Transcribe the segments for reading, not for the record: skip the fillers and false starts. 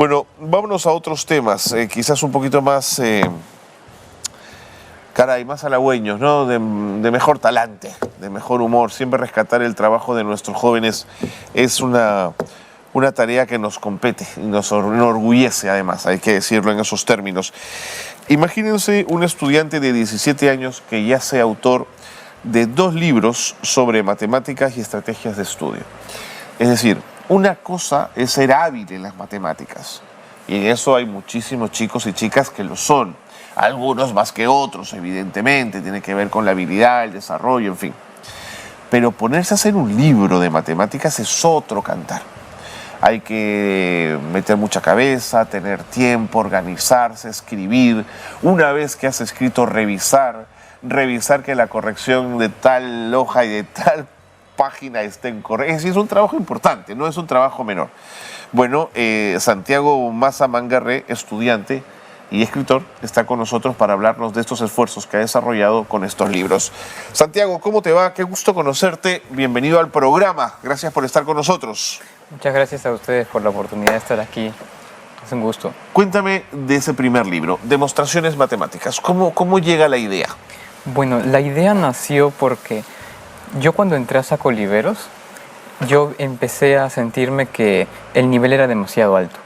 Bueno, vámonos a otros temas, quizás un poquito más, caray, más halagüeños, ¿no? De mejor talante, de mejor humor. Siempre rescatar el trabajo de nuestros jóvenes es una tarea que nos compete y nos enorgullece, además, hay que decirlo en esos términos. Imagínense un estudiante de 17 años que ya sea autor de 2 libros sobre matemáticas y estrategias de estudio. Es decir, una cosa es ser hábil en las matemáticas, y en eso hay muchísimos chicos y chicas que lo son, algunos más que otros, evidentemente, tiene que ver con la habilidad, el desarrollo, en fin. Pero ponerse a hacer un libro de matemáticas es otro cantar. Hay que meter mucha cabeza, tener tiempo, organizarse, escribir. Una vez que has escrito, revisar que la corrección de tal hoja y de tal página estén correctas. Es decir, es un trabajo importante, no es un trabajo menor. Bueno, Santiago Maza Mangarré, estudiante y escritor, está con nosotros para hablarnos de estos esfuerzos que ha desarrollado con estos libros. Santiago, ¿cómo te va? Qué gusto conocerte. Bienvenido al programa. Gracias por estar con nosotros. Muchas gracias a ustedes por la oportunidad de estar aquí. Es un gusto. Cuéntame de ese primer libro, Demostraciones Matemáticas. ¿Cómo llega la idea? Bueno, la idea nació porque yo cuando entré a Saco Oliveros, yo empecé a sentirme que el nivel era demasiado alto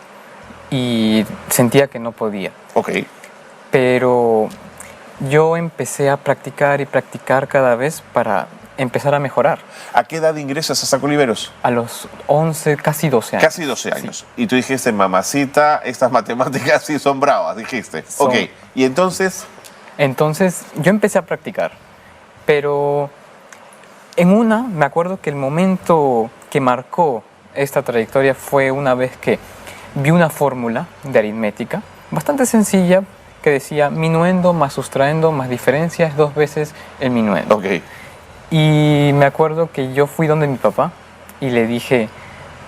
y sentía que no podía. Ok. Pero yo empecé a practicar y practicar cada vez para empezar a mejorar. ¿A qué edad ingresas a Saco Oliveros? A los 11, casi 12 años. Casi 12 años. Sí. Y tú dijiste, mamacita, estas matemáticas sí son bravas, dijiste. Ok. ¿Y entonces? Entonces yo empecé a practicar, pero me acuerdo que el momento que marcó esta trayectoria fue una vez que vi una fórmula de aritmética bastante sencilla que decía minuendo más sustraendo más diferencia es 2 veces el minuendo. Ok. Y me acuerdo que yo fui donde mi papá y le dije,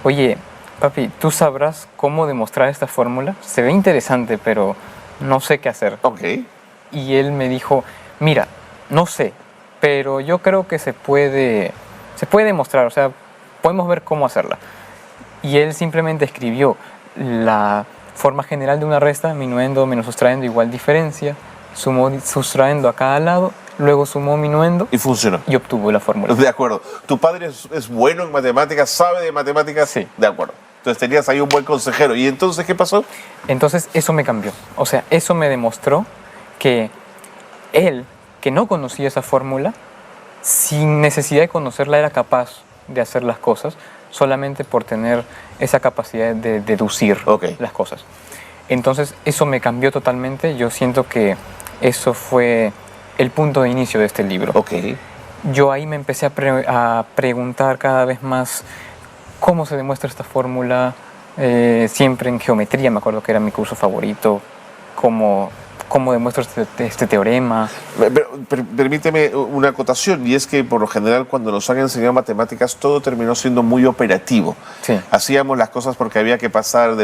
oye, papi, ¿tú sabrás cómo demostrar esta fórmula? Se ve interesante, pero no sé qué hacer. Ok. Y él me dijo, mira, no sé, pero yo creo que se puede demostrar, o sea, podemos ver cómo hacerla. Y él simplemente escribió la forma general de una resta, minuendo menos sustrayendo igual diferencia, sumó sustrayendo a cada lado, luego sumó minuendo. Y funcionó. Y obtuvo la fórmula. De acuerdo. ¿Tu padre es bueno en matemáticas, sabe de matemáticas? Sí. De acuerdo. Entonces tenías ahí un buen consejero. ¿Y entonces qué pasó? Entonces eso me cambió. O sea, eso me demostró que él, que no conocía esa fórmula, sin necesidad de conocerla era capaz de hacer las cosas solamente por tener esa capacidad de deducir las cosas. Entonces eso me cambió totalmente. Yo siento que eso fue el punto de inicio de este libro. Yo ahí me empecé a preguntar cada vez más cómo se demuestra esta fórmula, siempre en geometría, me acuerdo que era mi curso favorito, cómo demuestro este teorema. Permíteme una acotación, y es que por lo general cuando nos han enseñado matemáticas todo terminó siendo muy operativo. Sí. Hacíamos las cosas porque había que pasar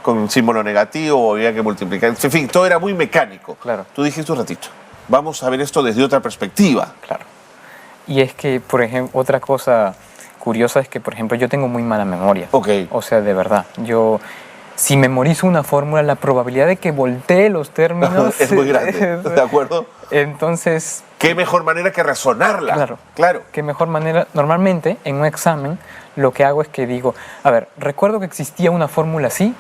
con un símbolo negativo o había que multiplicar. En fin, todo era muy mecánico. Claro. Tú dijiste un ratito, vamos a ver esto desde otra perspectiva. Claro. Y es que, por ejemplo, otra cosa curiosa es que, por ejemplo, yo tengo muy mala memoria. O sea, de verdad, si memorizo una fórmula, la probabilidad de que voltee los términos es muy grande, ¿de acuerdo? Entonces, ¿qué mejor manera que razonarla? Claro. ¿Qué mejor manera? Normalmente, en un examen, lo que hago es que digo, a ver, recuerdo que existía una fórmula así,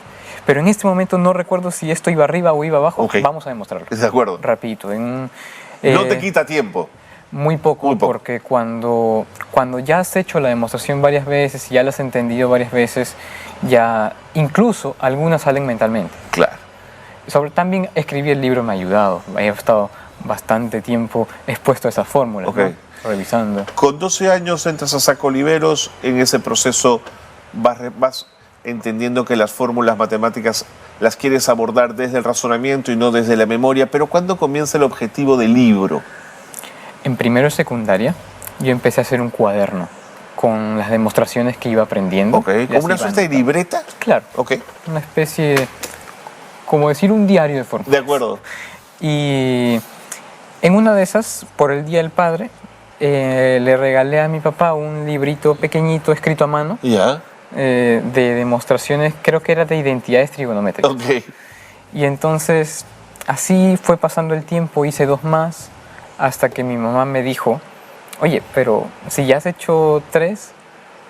pero en este momento no recuerdo si esto iba arriba o iba abajo. Vamos a demostrarlo. De acuerdo. Rapidito. No te quita tiempo. Muy poco, porque cuando ya has hecho la demostración varias veces y ya la has entendido varias veces, ya incluso algunas salen mentalmente. Claro. También escribir el libro me ha ayudado. He estado bastante tiempo expuesto a esa fórmula, ¿no? Revisando. Con 12 años entras a Saco Oliveros. En ese proceso vas entendiendo que las fórmulas matemáticas las quieres abordar desde el razonamiento y no desde la memoria. Pero ¿cuándo comienza el objetivo del libro? En primero de secundaria yo empecé a hacer un cuaderno con las demostraciones que iba aprendiendo. ¿Como una suerte de libreta? Claro. Una especie de, como decir, un diario de fórmulas. De acuerdo. Y en una de esas, por el Día del Padre, le regalé a mi papá un librito pequeñito escrito a mano. Ya. de demostraciones, creo que era de identidades trigonométricas. Ok. Y entonces así fue pasando el tiempo, hice 2 más, hasta que mi mamá me dijo, oye, pero si ya has hecho 3,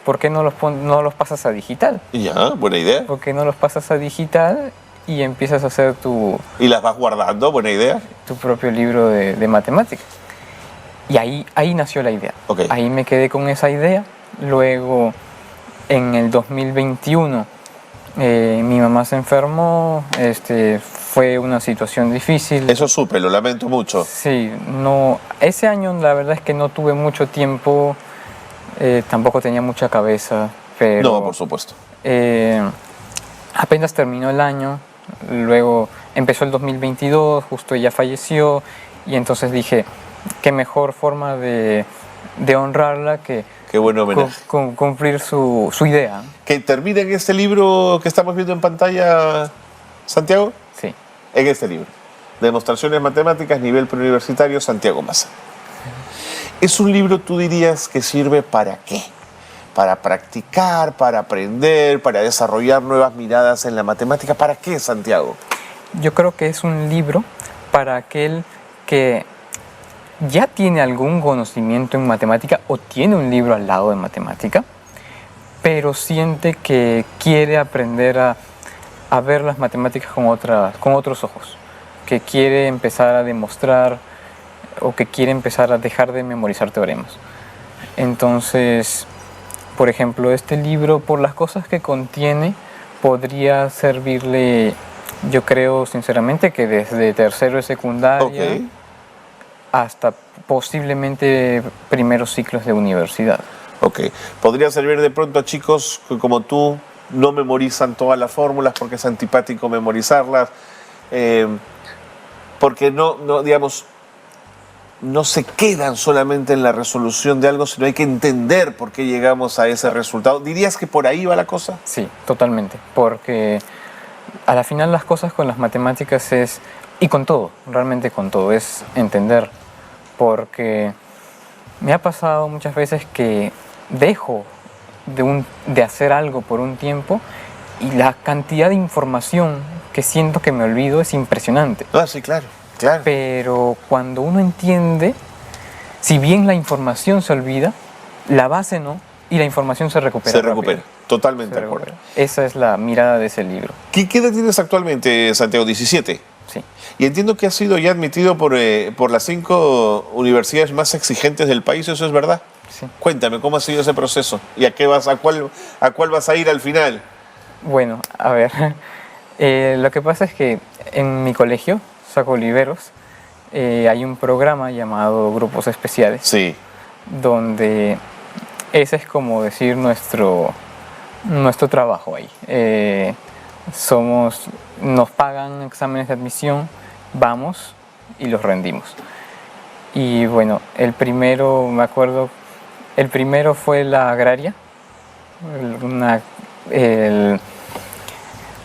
¿por qué no los pasas a digital? Ya, buena idea. ¿Por qué no los pasas a digital y empiezas a hacer tu ¿Y las vas guardando? Buena idea. propio libro de matemáticas? Y ahí nació la idea. Ok. Ahí me quedé con esa idea. Luego, en el 2021, mi mamá se enfermó, fue una situación difícil. Eso supe, lo lamento mucho. Sí, no, ese año la verdad es que no tuve mucho tiempo, tampoco tenía mucha cabeza, pero No, por supuesto. apenas terminó el año, luego empezó el 2022, justo ella falleció, y entonces dije, qué mejor forma de honrarla que Qué buen homenaje. cumplir su idea. Que termina en este libro que estamos viendo en pantalla, Santiago. Sí. En este libro. Demostraciones matemáticas, nivel preuniversitario, Santiago Massa. Es un libro, tú dirías, que sirve ¿para qué? Para practicar, para aprender, para desarrollar nuevas miradas en la matemática. ¿Para qué, Santiago? Yo creo que es un libro para aquel que ya tiene algún conocimiento en matemática o tiene un libro al lado de matemática, pero siente que quiere aprender a ver las matemáticas con otros ojos, que quiere empezar a demostrar o que quiere empezar a dejar de memorizar teoremas. Entonces, por ejemplo, este libro, por las cosas que contiene, podría servirle, yo creo sinceramente, que desde tercero de secundaria Ok. hasta posiblemente primeros ciclos de universidad. Ok. Podría servir de pronto a chicos que, como tú, no memorizan todas las fórmulas porque es antipático memorizarlas, porque digamos, no se quedan solamente en la resolución de algo, sino hay que entender por qué llegamos a ese resultado. ¿Dirías que por ahí va la cosa? Sí, totalmente, porque a la final las cosas con las matemáticas es, y con todo, realmente con todo, es entender, porque me ha pasado muchas veces que dejo de hacer algo por un tiempo y la cantidad de información que siento que me olvido es impresionante. Ah, sí, claro, claro. Pero cuando uno entiende, si bien la información se olvida, la base no, y la información se recupera. Se recupera, rápido. totalmente Se de acuerdo. recupera. Esa es la mirada de ese libro. ¿Qué edad tienes actualmente, Santiago? 17. Sí. Y entiendo que has sido ya admitido por las 5 universidades más exigentes del país, ¿eso es verdad? Sí. Cuéntame, ¿cómo ha sido ese proceso? ¿Y a cuál vas a ir al final? Bueno, a ver, lo que pasa es que en mi colegio, Saco Oliveros, hay un programa llamado Grupos Especiales, Sí. donde ese es como decir nuestro trabajo ahí. Nos pagan exámenes de admisión, vamos y los rendimos. Y bueno, el primero fue la agraria.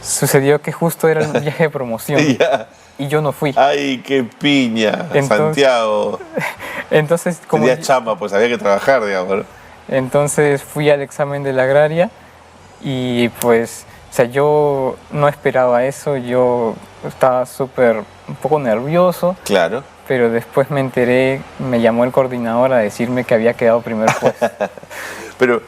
Sucedió que justo era un viaje de promoción Ya. y yo no fui. ¡Ay, qué piña! Santiago. Entonces, Tenía chamba, pues había que trabajar, digamos, ¿no? entonces fui al examen de la agraria y pues, o sea, yo no esperaba eso, yo estaba un poco nervioso, Claro. pero después me enteré, me llamó el coordinador a decirme que había quedado primer puesto. Pero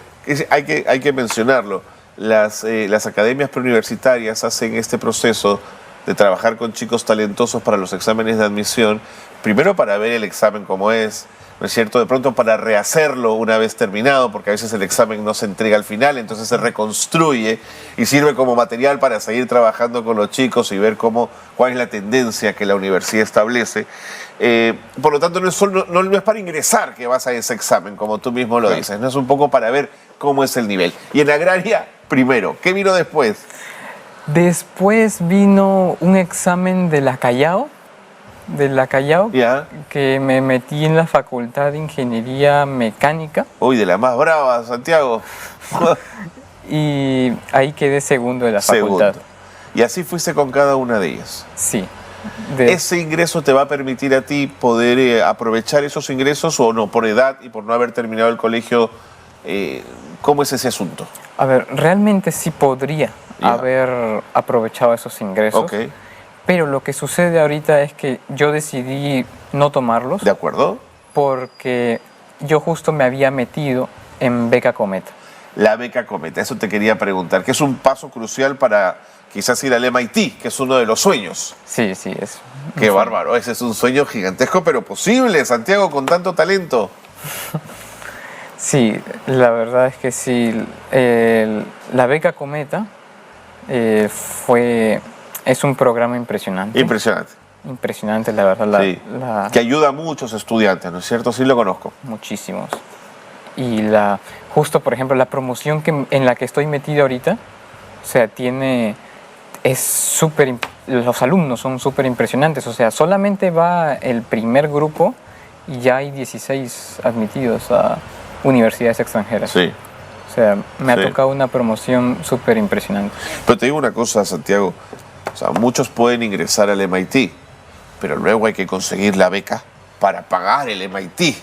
hay que mencionarlo. Las academias preuniversitarias hacen este proceso de trabajar con chicos talentosos para los exámenes de admisión, primero para ver el examen como es, ¿no es cierto? De pronto para rehacerlo una vez terminado, porque a veces el examen no se entrega al final, entonces se reconstruye y sirve como material para seguir trabajando con los chicos y ver cuál es la tendencia que la universidad establece. Por lo tanto, no es para ingresar que vas a ese examen, como tú mismo lo dices, no es un poco para ver cómo es el nivel. Y en agraria, primero. ¿Qué vino después? Después vino un examen de la Callao, Ya. que me metí en la Facultad de Ingeniería Mecánica Uy, de la más brava, Santiago. y ahí quedé segundo de la Segundo. facultad. Y así fuiste con cada una de ellas. Sí. ¿Ese ingreso te va a permitir a ti poder aprovechar esos ingresos o no, por edad y por no haber terminado el colegio? ¿Cómo es ese asunto? A ver, realmente sí podría Ya. haber aprovechado esos ingresos, Ok, pero lo que sucede ahorita es que yo decidí no tomarlos ¿de acuerdo? porque yo justo me había metido en Beca Cometa. La beca Cometa, eso te quería preguntar, que es un paso crucial para quizás ir al MIT, que es uno de los sueños. Sí, sí, es. Qué bárbaro, ese es un sueño gigantesco, pero posible, Santiago, con tanto talento. Sí, la verdad es que sí. La Beca Cometa es un programa impresionante. Impresionante. Impresionante, la verdad. Sí. Que ayuda a muchos estudiantes, ¿no es cierto? Sí lo conozco. Muchísimos. Y justo, por ejemplo, la promoción en la que estoy metido ahorita, o sea, los alumnos son súper impresionantes. O sea, solamente va el primer grupo y ya hay 16 admitidos a universidades extranjeras. Sí. O sea, me ha Sí. tocado una promoción súper impresionante. Pero te digo una cosa, Santiago. O sea, muchos pueden ingresar al MIT, pero luego hay que conseguir la beca para pagar el MIT.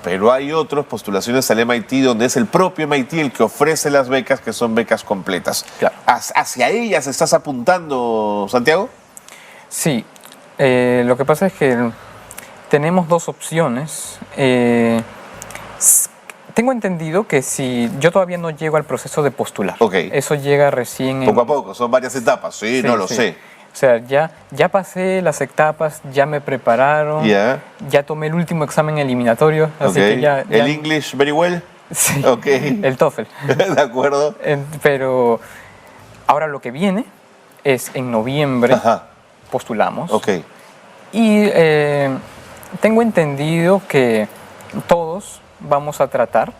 Pero hay otras postulaciones al MIT donde es el propio MIT el que ofrece las becas, que son becas completas. Claro. ¿Hacia ellas estás apuntando, Santiago? Sí, lo que pasa es que tenemos dos opciones. Tengo entendido que si yo todavía no llego al proceso de postular, Ok. eso llega recién Poco a poco, son varias etapas. Sí, Sí, no lo sí. sé. O sea, ya pasé las etapas, ya me prepararon, Ya. ya tomé el último examen eliminatorio, así Ok. que ya ¿El English very well? sí, Ok. el TOEFL. De acuerdo. Pero ahora lo que viene es en noviembre Ajá. postulamos. Ok. Y tengo entendido que todos vamos a tratar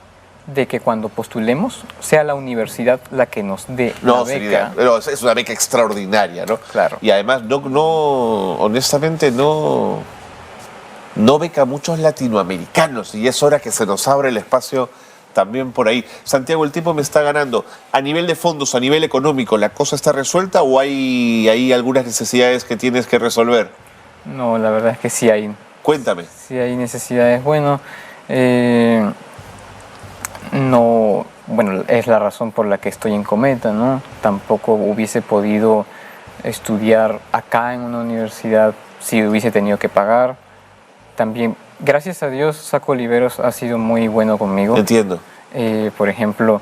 de que cuando postulemos sea la universidad la que nos dé la No, beca. sería, pero es una beca extraordinaria, ¿no? Claro. Y además, honestamente, no beca a muchos latinoamericanos y es hora que se nos abra el espacio también por ahí. Santiago, el tipo me está ganando. A nivel de fondos, a nivel económico, ¿la cosa está resuelta o hay algunas necesidades que tienes que resolver? No, la verdad es que sí hay Cuéntame. necesidades. Bueno, no, bueno, es la razón por la que estoy en Cometa, ¿no? Tampoco hubiese podido estudiar acá en una universidad si hubiese tenido que pagar. También, gracias a Dios, Saco Oliveros ha sido muy bueno conmigo. Entiendo. Por ejemplo,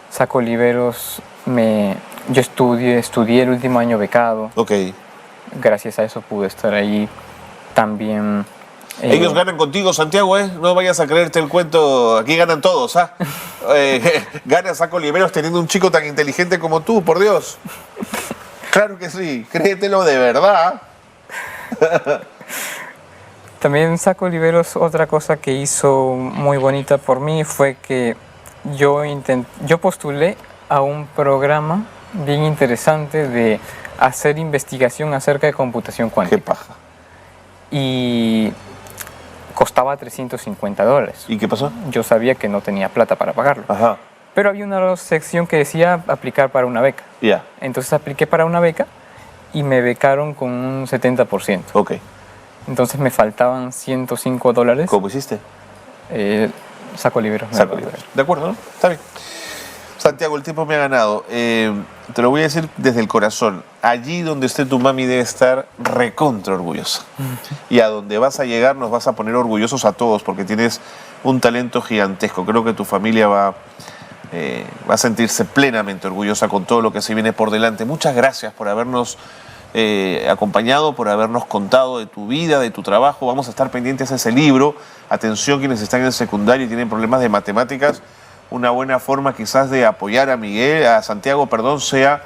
Saco Oliveros, yo estudié el último año becado. Ok. Gracias a eso pude estar ahí. También... Ellos ganan contigo, Santiago, ¿eh? No vayas a creerte el cuento. Aquí ganan todos, ¿ah? Gana Saco Oliveros teniendo un chico tan inteligente como tú, por Dios. Claro que sí, créetelo de verdad. También Saco Oliveros, otra cosa que hizo muy bonita por mí fue que yo postulé a un programa bien interesante de hacer investigación acerca de computación Qué cuántica. paja. Y costaba $350. ¿Y qué pasó? Yo sabía que no tenía plata para pagarlo. Ajá. Pero había una sección que decía aplicar para una beca. Ya. Entonces apliqué para una beca y me becaron con un 70%. Ok. Entonces me faltaban $105. ¿Cómo hiciste? Saco Oliveros. Saco Oliveros. De acuerdo, ¿no? Está bien. Santiago, el tiempo me ha ganado. Te lo voy a decir desde el corazón. Allí donde esté tu mami debe estar recontra orgullosa. Y a donde vas a llegar nos vas a poner orgullosos a todos porque tienes un talento gigantesco. Creo que tu familia va a sentirse plenamente orgullosa con todo lo que se viene por delante. Muchas gracias por habernos acompañado, por habernos contado de tu vida, de tu trabajo. Vamos a estar pendientes de ese libro. Atención, quienes están en el secundario y tienen problemas de matemáticas. Una buena forma quizás de apoyar a Santiago, sea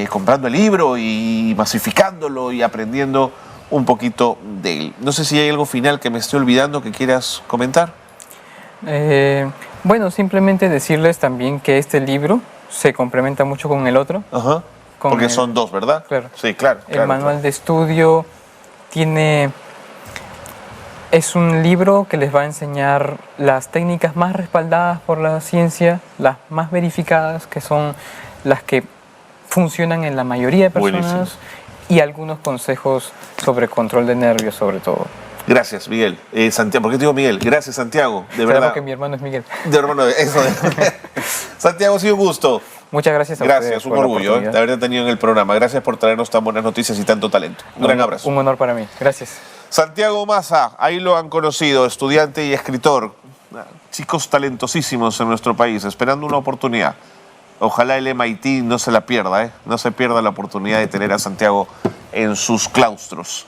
comprando el libro y masificándolo y aprendiendo un poquito de él. No sé si hay algo final que me estoy olvidando que quieras comentar. Bueno, simplemente decirles también que este libro se complementa mucho con el otro. Ajá. Porque son dos, ¿verdad? Claro. Sí, claro. El manual de estudio es un libro que les va a enseñar las técnicas más respaldadas por la ciencia, las más verificadas, que son las que funcionan en la mayoría de personas. Buenísimo. Y algunos consejos sobre control de nervios, sobre todo. Gracias, Miguel. Santiago, ¿por qué te digo Miguel? Gracias, Santiago. De Claro, verdad. que mi hermano es Miguel. De hermano, eso. Santiago, ha sido un gusto. Muchas gracias a ustedes Gracias, un por la orgullo oportunidad. de haberte tenido en el programa. Gracias por traernos tan buenas noticias y tanto talento. Un gran abrazo. Un honor para mí. Gracias. Santiago Massa, ahí lo han conocido, estudiante y escritor. Chicos talentosísimos en nuestro país, esperando una oportunidad. Ojalá el MIT no se la pierda, no se pierda la oportunidad de tener a Santiago en sus claustros.